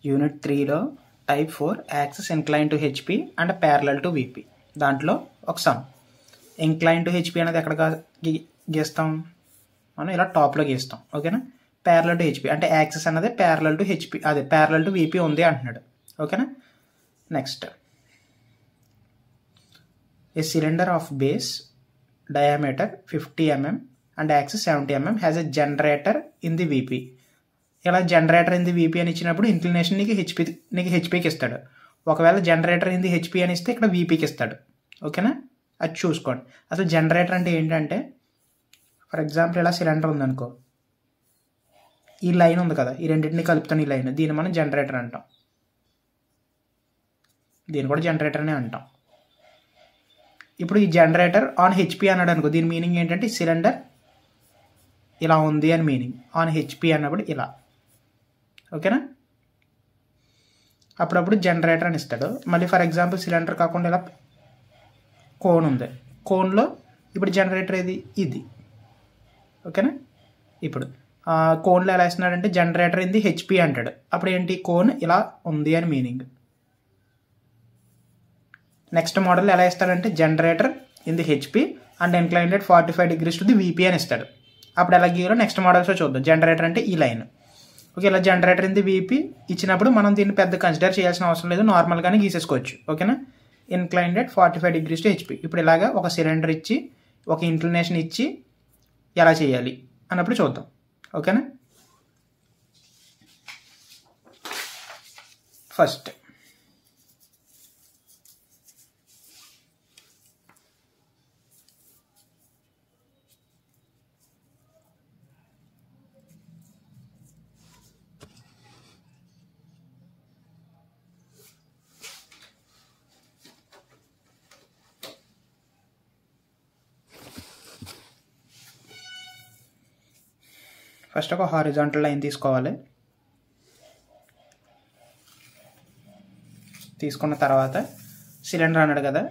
Unit 3లో type 4 axis incline to HP and parallel to VP. దాంట్లో ఒక some. Incline to HP అనేది ఎక్కడ గీస్తాం, మనం ఇలా టాప్లో గీస్తాం. ఓకేనా. ప్యారలల్ టు హెచ్పి అంటే యాక్సిస్ అనేది ప్యారలల్ టు హెచ్పి, అదే ప్యారలల్ టు విపి ఉంది అంటున్నాడు. ఓకేనా. Next, A cylinder of base diameter 50 mm and axis 70 mm has a generator in the VP. ఇలా జనరేటర్ ఇన్ ది విపి అని ఇచ్చినప్పుడు ఇంక్లినేషన్ నీకు హెచ్పికి ఇస్తాడు. ఒకవేళ జనరేటర్ ఇన్ ది హెచ్పి అని ఇస్తే ఇక్కడ విపికి ఇస్తాడు. ఓకేనా, అది చూసుకోండి. అసలు జనరేటర్ అంటే ఏంటంటే, ఫర్ ఎగ్జాంపుల్ ఇలా సిలిండర్ ఉందనుకో, ఈ లైన్ ఉంది కదా, ఈ రెండింటిని కలుపుతాను ఈ లైన్, దీన్ని మనం జనరేటర్ అంటాం. దీన్ని కూడా జనరేటర్ అనే అంటాం. ఇప్పుడు ఈ జనరేటర్ ఆన్ హెచ్పి అన్నాడు అనుకో, దీని మీనింగ్ ఏంటంటే సిలిండర్ ఇలా ఉంది అని మీనింగ్. ఆన్ హెచ్పి అన్నప్పుడు ఇలా. ఓకేనా. అప్పుడప్పుడు జనరేటర్ అని ఇస్తాడు. మళ్ళీ ఫర్ ఎగ్జాంపుల్ సిలిండర్ కాకుండా ఇలా కోన్ ఉంది, కోన్లో ఇప్పుడు జనరేటర్ ఏది, ఇది. ఓకేనా. ఇప్పుడు కోన్లో ఎలా ఇస్తున్నాడంటే జనరేటర్ ఇన్ ది హెచ్పి అంటాడు. అప్పుడు ఏంటి, కోన్ ఇలా ఉంది అని మీనింగ్. నెక్స్ట్ మోడల్ ఎలా ఇస్తాడంటే generator in the HP and inclined at 45 degrees to the VP అని ఇస్తాడు. అప్పుడు ఎలా గీయాలో నెక్స్ట్ మోడల్స్లో చూద్దాం. జనరేటర్ అంటే ఈ లైన్. ఓకే, ఇలా జనరేటర్ ఇన్ ది విపి ఇచ్చినప్పుడు మనం దీన్ని పెద్ద కన్సిడర్ చేయాల్సిన అవసరం లేదు, నార్మల్గానే గీసేసుకోవచ్చు. ఓకేనా. Inclined at 45 degrees to HP. ఇప్పుడు ఇలాగా ఒక సిలిండర్ ఇచ్చి ఒక ఇంక్లినేషన్ ఇచ్చి ఎలా చేయాలి అన్నప్పుడు చూద్దాం. ఓకేనా. ఫస్ట్ ఒక హారిజాంటల్ లైన్ తీసుకోవాలి. తీసుకున్న తర్వాత సిలిండర్ అన్నాడు కదా,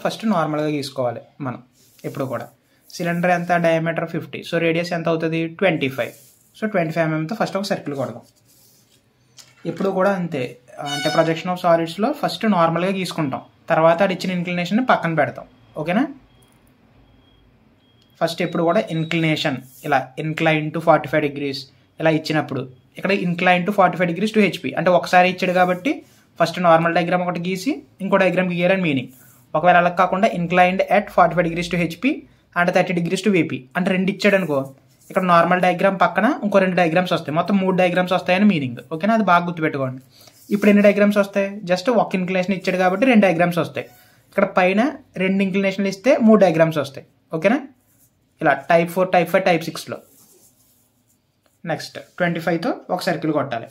ఫస్ట్ నార్మల్గా గీసుకోవాలి మనం ఎప్పుడు కూడా. సిలిండర్ ఎంత, డయామీటర్ 50, సో రేడియస్ ఎంత అవుతుంది 25. సో 25 mmతో ఫస్ట్ ఒక సర్కిల్ కొడదాం. ఎప్పుడు కూడా అంతే, అంటే ప్రొజెక్షన్ ఆఫ్ సాలిడ్స్లో ఫస్ట్ నార్మల్గా గీసుకుంటాం, తర్వాత అది ఇచ్చిన ఇంక్లినేషన్ పక్కన పెడతాం. ఓకేనా. ఫస్ట్ ఎప్పుడు కూడా ఇంక్లినేషన్ ఇలా ఇంక్లైన్ టు 45 degrees ఇలా ఇచ్చినప్పుడు ఇక్కడ incline to 45 degrees to HP అంటే ఒకసారి ఇచ్చాడు కాబట్టి ఫస్ట్ నార్మల్ డయాగ్రామ్ ఒకటి గీసి ఇంకో డయాగ్రామ్ గీయాలని మీనింగ్. ఒకవేళ అలా కాకుండా inclined at 45 degrees to HP and 30 degrees to VP అంటే రెండు ఇచ్చాడు అనుకో, ఇక్కడ నార్మల్ డయాగ్రామ్ పక్కన ఇంకో 2 డయాగ్రామ్స్ వస్తాయి, మొత్తం 3 డయాగ్రామ్స్ వస్తాయని మీనింగ్. ఓకేనా, అది బాగా గుర్తుపెట్టుకోండి. ఇప్పుడు ఎన్ని డయాగ్రామ్స్ వస్తాయి, జస్ట్ ఒక ఇంక్లినేషన్ ఇచ్చాడు కాబట్టి 2 డయాగ్రామ్స్ వస్తాయి. ఇక్కడ పైన 2 ఇంక్లినేషన్లు ఇస్తే 3 డయాగ్రామ్స్ వస్తాయి. ఓకేనా. ఇలా టైప్ 4, టైప్ 5, టైప్ 6లో. నెక్స్ట్ 25తో ఒక సర్కిల్ కొట్టాలి.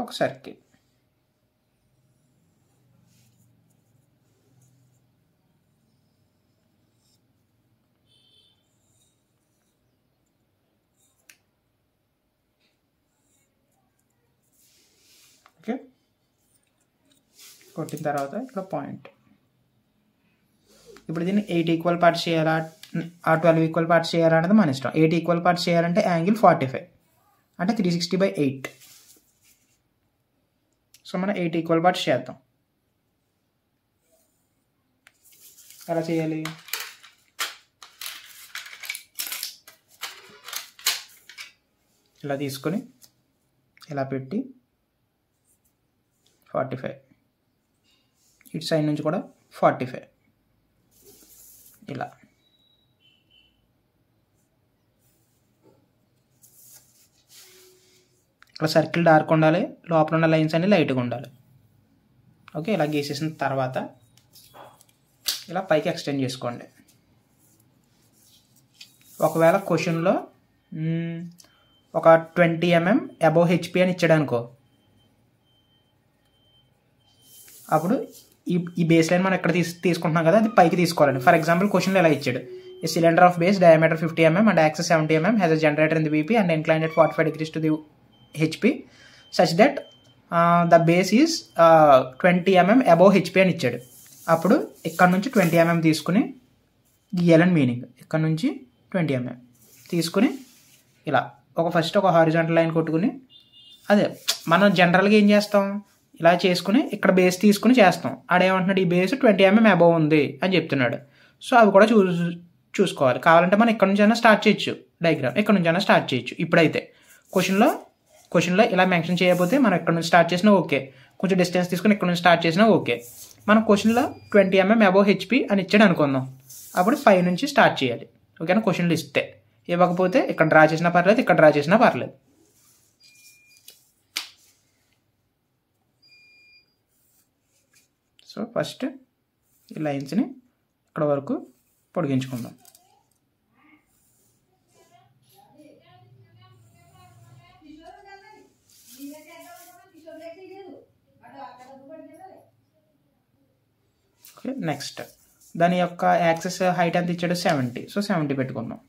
ఒక సర్కిల్. ఓకే, కొట్టిన తర్వాత ఇక్కడ పాయింట్. ఇప్పుడు దీన్ని 8 ఈక్వల్ పార్ట్స్ చేయాలా, 12 ఈక్వల్ పార్ట్స్ చేయాలా అనేది మన ఇష్టం. 8 ఈక్వల్ పార్ట్స్ చేయాలంటే యాంగిల్ 45 అంటే 360/8. సో మనం 8 ఈక్వల్ పార్ట్స్ చేద్దాం. ఎలా చేయాలి, ఇలా తీసుకొని ఇలా పెట్టి 45, ఇటు సైడ్ నుంచి కూడా 45 ఇలా. ఇక్కడ సర్కిల్ డార్క్ ఉండాలి, లోపల ఉన్న లైన్స్ అన్ని లైట్గా ఉండాలి. ఓకే, ఇలా గీసేసిన తర్వాత ఇలా పైకి ఎక్స్టెండ్ చేసుకోండి. ఒకవేళ క్వశ్చన్లో ఒక 20 mm అబోవ్ హెచ్పి అని ఇచ్చాడు అనుకో, అప్పుడు ఈ బేస్ లైన్ మనం ఎక్కడ తీసుకుంటున్నాం కదా, అది పైకి తీసుకోవాలండి. ఫర్ ఎగ్జాంపుల్ క్వశ్చన్లో ఎలా ఇచ్చాడు, a cylinder of base diameter 50 mm and axis 70 mm has a generator in the VP and inclined at 45 degrees to the HP such that the base is 20 mm above HP అని ఇచ్చాడు. అప్పుడు ఇక్కడ నుంచి 20 mm తీసుకుని గీయాలని meaning. ఇక్కడ నుంచి 20 mm తీసుకుని ఇలా ఫస్ట్ ఒక హారిజాంటల్ లైన్ కొట్టుకుని, అదే మనం జనరల్గా ఏం చేస్తాం, ఇలా చేసుకుని ఇక్కడ బేస్ తీసుకుని చేస్తాం. ఆడేమంటున్నాడు, ఈ బేస్ 20 mm అబవ్ ఉంది అని చెప్తున్నాడు. సో అవి కూడా చూసుకోవాలి. కావాలంటే మనం ఇక్కడ నుంచి అయినా స్టార్ట్ చేయొచ్చు డయాగ్రామ్, ఇక్కడ నుంచి అయినా స్టార్ట్ చేయొచ్చు. ఇప్పుడైతే క్వశ్చన్లో ఇలా మెన్షన్ చేయకపోతే మనం ఇక్కడ నుంచి స్టార్ట్ చేసినా ఓకే, కొంచెం డిస్టెన్స్ తీసుకుని ఇక్కడ నుంచి స్టార్ట్ చేసినా ఓకే. మనం క్వశ్చన్లో 20 mm అబవ్ హెచ్పి అని ఇచ్చాడు అనుకుందాం, అప్పుడు 5 నుంచి స్టార్ట్ చేయాలి. ఓకేనా, క్వశ్చన్లు ఇస్తే. ఇవ్వకపోతే ఇక్కడ డ్రా చేసినా పర్లేదు, ఇక్కడ డ్రా చేసినా పర్లేదు. సో ఫస్ట్ ఈ లైన్స్ని ఇక్కడ వరకు పొడిగించుకుందాం. ఓకే, నెక్స్ట్ దాని యొక్క యాక్సెస్ హైట్ ఎంత ఇచ్చాడు, 70. సో 70 పెట్టుకుందాం.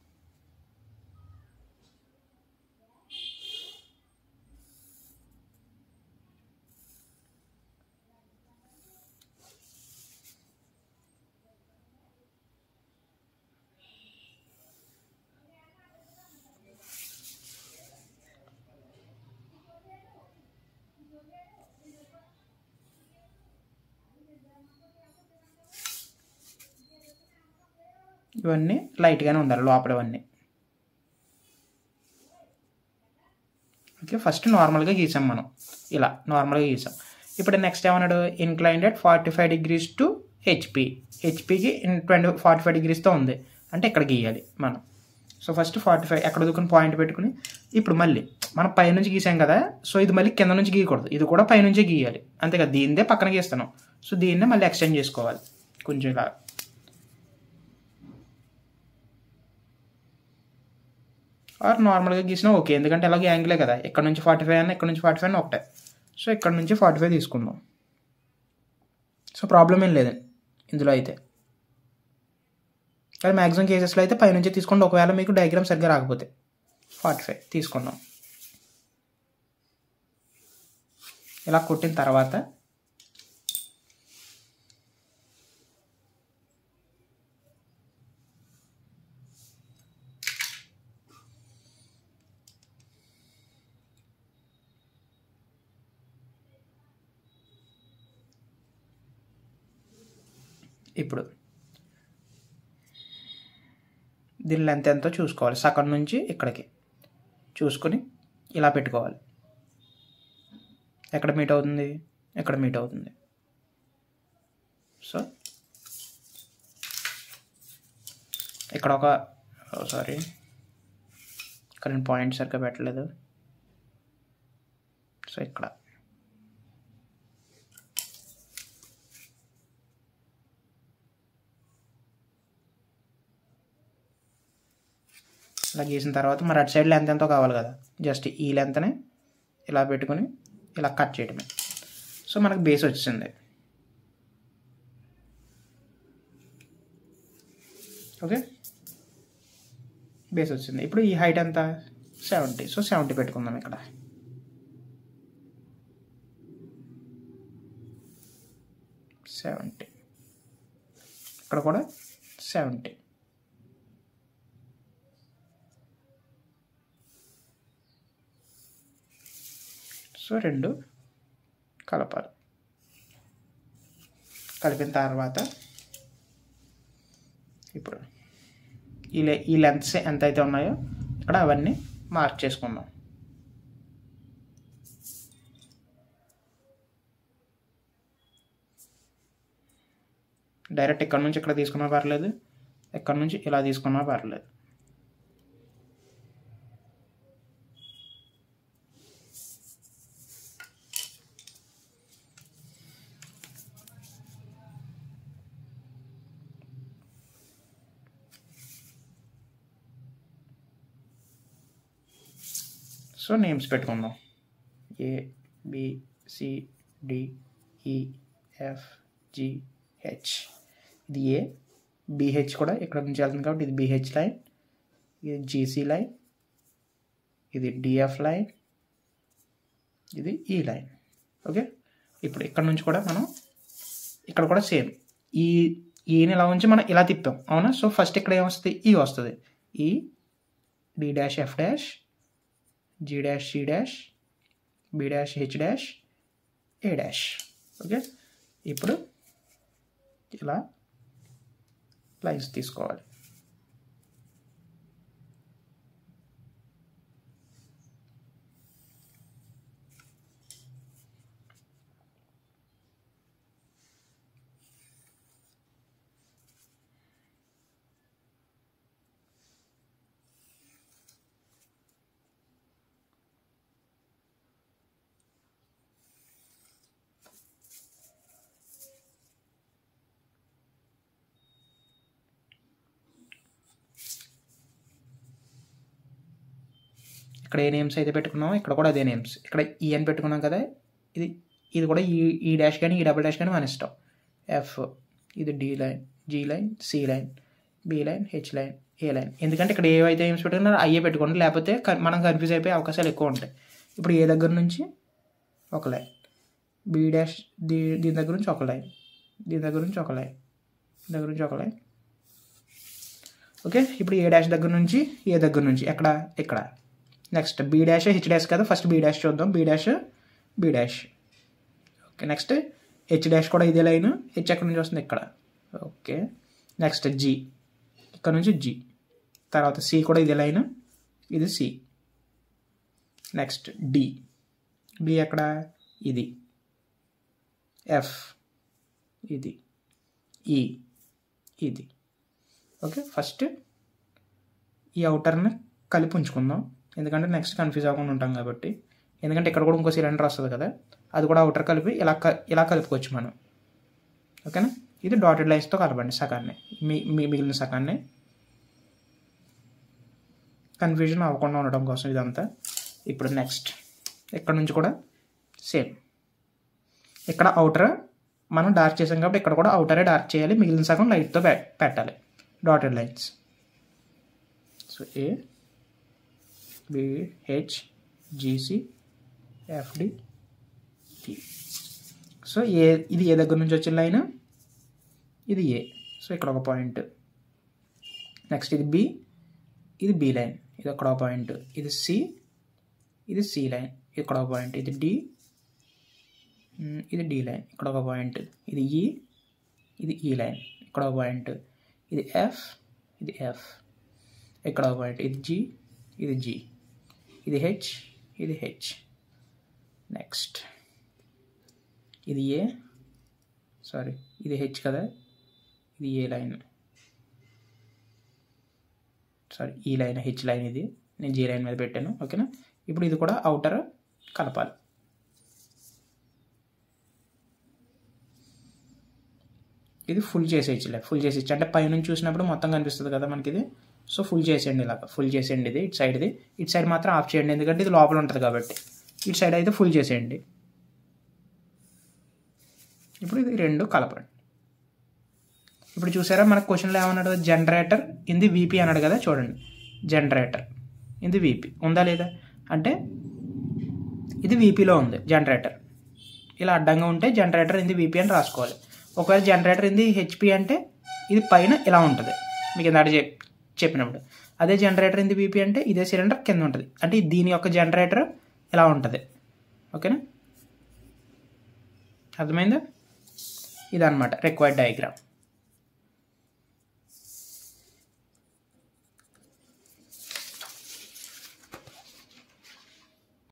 ఇవన్నీ లైట్గానే ఉండాలి లోపలవన్నీ. ఓకే, ఫస్ట్ నార్మల్గా గీసాం మనం, ఇలా నార్మల్గా గీసాం. ఇప్పుడు నెక్స్ట్ ఏమన్నాడు, inclined at 45 degrees to HP. హెచ్పికి 45 degreesతో ఉంది అంటే ఇక్కడ గీయాలి మనం. సో ఫస్ట్ 45 ఎక్కడ దూకుని పాయింట్ పెట్టుకుని, ఇప్పుడు మళ్ళీ మనం పైనుంచి గీసాం కదా, సో ఇది మళ్ళీ కింద నుంచి గీయకూడదు, ఇది కూడా పైనుంచే గీయాలి. అంతే కదా, దీన్నే పక్కన గీస్తున్నాం. సో దీన్నే మళ్ళీ ఎక్స్టెండ్ చేసుకోవాలి కొంచెం ఇలా. ఆర్ నార్మల్గా గీసినా ఓకే, ఎందుకంటే అలాగే యాంగిలే కదా, ఇక్కడ నుంచి 45 అయినా ఇక్కడ నుంచి 45 అయినా ఒకటే. సో ఇక్కడ నుంచి 45 తీసుకుందాం. సో ప్రాబ్లం ఏం లేదండి ఇందులో అయితే. కానీ మ్యాక్సిమం కేసెస్లో అయితే పైనుంచి తీసుకోండి, ఒకవేళ మీకు డయాగ్రామ్ సరిగ్గా రాకపోతే. 45 తీసుకున్నాం. ఇలా కొట్టిన తర్వాత ఇప్పుడు దీని లెంత్ ఎంతో చూసుకోవాలి, సగం నుంచి ఇక్కడికి చూసుకొని ఇలా పెట్టుకోవాలి. ఎక్కడ మీట్ అవుతుంది, ఎక్కడ మీట్ అవుతుంది. సో ఇక్కడ ఇక్కడ నేను పాయింట్ సరిగ్గా పెట్టలేదు. సో ఇక్కడ ఇలా గీసిన తర్వాత మరి అటు సైడ్ లెంత్ ఎంతో కావాలి కదా, జస్ట్ ఈ లెంత్ని ఇలా పెట్టుకొని ఇలా కట్ చేయడమే. సో మనకు బేస్ వచ్చింది. ఓకే, బేస్ వచ్చింది. ఇప్పుడు ఈ హైట్ ఎంత, 70. సో 70 పెట్టుకుందాం. ఇక్కడ ఇక్కడ కూడా 70. సో రెండు కలపాలి. కలిపిన తర్వాత ఇప్పుడు ఈ లెంత్స్ ఎంత అయితే ఉన్నాయో ఇక్కడ అవన్నీ మార్క్ చేసుకుందాం. డైరెక్ట్ ఇక్కడ నుంచి ఇక్కడ తీసుకున్నా పర్లేదు, ఇక్కడ నుంచి ఇలా తీసుకున్నా పర్లేదు. సో నేమ్స్ పెట్టుకుందాం, ABCDEFGH. ఇది ఏ, BH కూడా ఇక్కడ నుంచి వెళ్తుంది కాబట్టి ఇది BH లైన్, ఇది GC లైన్, ఇది DF లైన్, ఇది ఈ లైన్. ఓకే, ఇప్పుడు ఇక్కడ నుంచి కూడా మనం ఇక్కడ కూడా సేమ్ ఈని ఇలా ఉంచి మనం ఇలా తిప్పాం అవునా. సో ఫస్ట్ ఇక్కడ ఏమొస్తుంది, ఈ వస్తుంది. ఈ D dash F dash G dash C dash B dash H dash A dash. Okay, ఇప్పుడు ఇలా లైన్స్ తీసుకోవాలి. ఇక్కడ ఏ నేమ్స్ అయితే పెట్టుకున్నామో ఇక్కడ కూడా అదే నేమ్స్. ఇక్కడ ఈ అని పెట్టుకున్నాం కదా, ఇది కూడా ఈ డాష్ కానీ ఈ డబుల్ డాష్ కానీ మన ఇష్టం. ఎఫ్, ఇది D line, G line, C line, B line, H line, A line. ఎందుకంటే ఇక్కడ ఏవైతే నేమ్స్ పెట్టుకున్నారో అయ్యే పెట్టుకోండి, లేకపోతే మనం కన్ఫ్యూజ్ అయిపోయే అవకాశాలు ఎక్కువ ఉంటాయి. ఇప్పుడు ఏ దగ్గర నుంచి ఒక లైన్, బి డాష్ దీని దగ్గర నుంచి ఒక లైన్, దీని దగ్గర నుంచి ఒక లైన్, దీని దగ్గర నుంచి ఒక లైన్. ఓకే, ఇప్పుడు ఏ డాష్ దగ్గర నుంచి ఏ దగ్గర నుంచి ఎక్కడ, ఇక్కడ. Next B dash H dash కదా, ఫస్ట్ బి డాష్ చూద్దాం. B dash B dash. Okay, next H dash కూడా ఇదే లైన్. హెచ్ ఎక్కడ నుంచి వస్తుంది, ఇక్కడ. ఓకే, నెక్స్ట్ జీ, ఇక్కడ నుంచి జీ. తర్వాత సి కూడా ఇదే లైన్, ఇది సి. నెక్స్ట్ డి, డి ఎక్కడ, ఇది. ఎఫ్, ఇది. ఈ, ఇది. ఓకే, ఫస్ట్ ఈ అవుటర్ని కలిపి ఉంచుకుందాం, ఎందుకంటే నెక్స్ట్ కన్ఫ్యూజ్ అవ్వకుండా ఉంటాం కాబట్టి. ఎందుకంటే ఇక్కడ కూడా ఇంకో సిలిండర్ వస్తుంది కదా, అది కూడా అవుటర్ కలిపి ఇలా కలుపుకోవచ్చు మనం. ఓకేనా, ఇది డాటెడ్ లైన్స్తో కలపండి సగాన్ని, మిగిలిన సగాన్ని. కన్ఫ్యూజన్ అవ్వకుండా ఉండడం కోసం ఇదంతా. ఇప్పుడు నెక్స్ట్ ఇక్కడ నుంచి కూడా సేమ్. ఇక్కడ అవుటర్ మనం డార్క్ చేసాం కాబట్టి ఇక్కడ కూడా అవుటరే డార్క్ చేయాలి, మిగిలిన సగం లైట్తో పెట్టాలి, dotted lines. So A B H GC FD T. So ఇది ఏ దగ్గర నుంచి వచ్చిన లైన్, ఇది ఏ. సో ఇక్కడ ఒక పాయింట్. నెక్స్ట్ ఇది బి, ఇది బి లైన్, ఇది అక్కడ ఒక పాయింట్. ఇది సి, ఇది సి లైన్, ఇక్కడ ఒక పాయింట్. ఇది డి, ఇది డి లైన్, ఇక్కడ ఒక పాయింట్. ఇది ఈ, ఇది ఈ లైన్, ఇక్కడ ఒక పాయింట్. ఇది ఎఫ్, ఇది ఎఫ్, ఇక్కడ ఒక పాయింట్. ఇది జి, ఇది జి, ఇది హెచ్, ఇది హెచ్. నెక్స్ట్ ఇది ఏ, సారీ ఇది హెచ్ కదా, ఇది ఏ లైన్, సారీ ఈ లైన్ హెచ్ లైన్, ఇది నేను జీ లైన్ మీద పెట్టాను. ఓకేనా, ఇప్పుడు ఇది కూడా అవుటర్ కలపాలి. ఇది ఫుల్ చేసేయచ్చులే, ఫుల్ చేసేయచ్చు అంటే పైనుంచి చూసినప్పుడు మొత్తం కనిపిస్తుంది కదా మనకి ఇది. సో ఫుల్ చేసేయండి, ఇలాగ ఫుల్ చేసేయండి. ఇది ఇటు సైడ్ది, ఇటు సైడ్ మాత్రం ఆఫ్ చేయండి ఎందుకంటే ఇది లోపల ఉంటుంది కాబట్టి. ఇటు సైడ్ అయితే ఫుల్ చేసేయండి. ఇప్పుడు ఇది రెండు కలపండి. ఇప్పుడు చూసారా మనకు క్వశ్చన్లో ఏమన్నాడు, జనరేటర్ ఇన్ ది వీపీ అన్నాడు కదా, చూడండి జనరేటర్ ఇన్ ది వీపీ ఉందా లేదా అంటే ఇది వీపీలో ఉంది జనరేటర్. ఇలా అడ్డంగా ఉంటే జనరేటర్ ఇన్ ది వీపీ అని రాసుకోవాలి. ఒకవేళ జనరేటర్ ఇన్ ది హెచ్పి అంటే ఇది పైన ఇలా ఉంటుంది మీకు ఇందాక చెప్పినప్పుడు. అదే జనరేటర్ ఇన్ ది వీపీ అంటే ఇదే సిలిండర్ కింద ఉంటుంది, అంటే దీని యొక్క జనరేటర్ ఇలా ఉంటుంది. ఓకేనా, అర్థమైందా? ఇదన్నమాట రిక్వైర్డ్ డయాగ్రామ్.